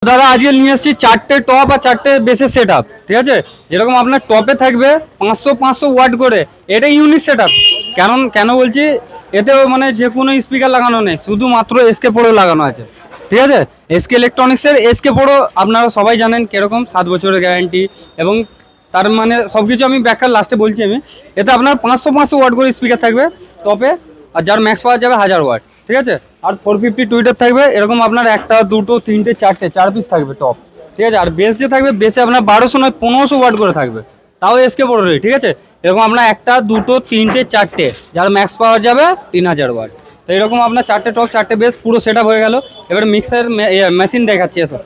দাদা আজকে নিয়ে এসেছি 4টে টপ আর 4টে বেসের সেট আপ, ঠিক আছে। যেরকম আপনার টপে থাকবে 500 ওয়াট করে, এটা ইউনিক সেট আপ। কেন বলছি, এতে মানে যে কোনো স্পিকার লাগানো নেই, শুধুমাত্র এসকে পোড়ো লাগানো আছে, ঠিক আছে। এসকে ইলেকট্রনিক্সের এসকে পোড়ো আপনারা সবাই জানেন কিরকম, 7 বছরের গ্যারান্টি, এবং তার মানে সব কিছু আমি ব্যাখ্যা লাস্টে বলছি আমি। এতে আপনার 500 ওয়াট করে স্পিকার থাকবে টপে, আর যার ম্যাক্স পাওয়া যাবে 1000 ওয়াট, ঠিক আছে। আর 450 টুইটার থাকবে, এরকম আপনার 1টা 2টো 3টে 4টে 4 পিস থাকবে টপ, ঠিক আছে। আর বেস যে থাকবে, বেসে আপনার 1200 নয় 1500 ওয়াট করে থাকবে, তাও এসকে পোড়োরই, ঠিক আছে। এরকম আপনার 1টা 2টো 3টে 4টে, যার ম্যাক্স পাওয়ার যাবে 3000 ওয়াট। তো এরকম আপনার 4টে টপ 4টে বেস পুরো সেট আপ হয়ে গেল। এবার মিক্সার মেশিন দেখাচ্ছি এসব।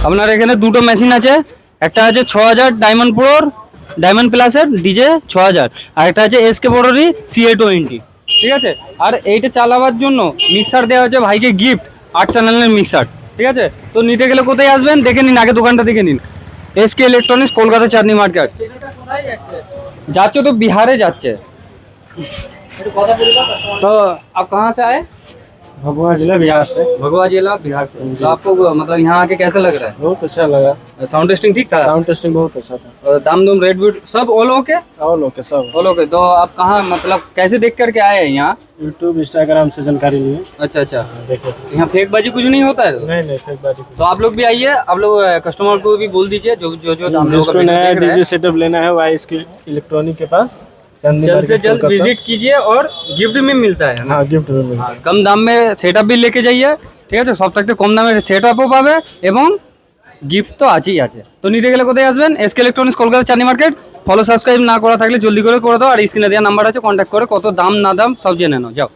আপনার এখানে দুটো মেশিন আছে, একটা আছে 6000 ডায়মন্ড প্রোর ডায়মন্ড প্লাসের ডিজে 6000, আর একটা আছে এসকে পোড়োরই CA20, ঠিক আছে। আর এইটা চালাবার জন্য মিক্সার দেওয়া হচ্ছে ভাইকে গিফট, 8 চ্যানেলের মিক্সার, ঠিক আছে। তো নিতে গেলে কোথায় আসবেন দেখে নিন, আগে দোকানটা দেখে নিন। এসকে ইলেকট্রনিক্স, কলকাতা চাঁদনি মার্কেট। যাচ্ছে তো বিহারে যাচ্ছে। तो आप कहाँ से आए? भगवा जिला बिहार से। भगवा जिला बिहार से। तो आपको मतलब यहाँ आके कैसा लग रहा बहुत अच्छा लगा। है? साउंड टेस्टिंग ठीक था? साउंड टेस्टिंग बहुत अच्छा था। और दाम दुम रेट वेट सब ऑल ओके? और लोग के सब ऑल ओके। तो आप कहाँ मतलब कैसे देख करके आए हैं यहाँ? यूट्यूब इंस्टाग्राम से जानकारी लिए। अच्छा अच्छा। देखो यहाँ फेक बाजी कुछ नहीं होता है? नहीं फेक बाजी तो आप लोग भी आइए, आप लोग कस्टमर को भी बोल दीजिए, जो जो जो हम लोगों का जिसको वीडियो नया देख रहे हैं, डीजे सेटअप लेना है वो आए इसके इलेक्ट्रॉनिक के पास, चांदनी जल्द से मार्केट, जल्द कोलकाता। विजिट कीजिए, और गिफ्ट में मिलता है ना? हाँ गिफ्ट में मिलेगा। हाँ, कम दाम में সেটআপ भी लेके जाइए, ঠিক আছে। সব থেকে কম দামে সেটআপও পাবে এবং গিফট তো আছেই আছে। তো নিতে গেলে কোথায় আসবেন? এসকে ইলেকট্রনিক্স, কলকাতা চাঁদনি মার্কেট। ফলো সাবস্ক্রাইব না করা থাকলে জলদি করে দাও, আর স্ক্রিনে দেওয়া নাম্বার আছে, কন্ট্যাক্ট করে কত দাম না দাম সব জেনে নাও, যাও।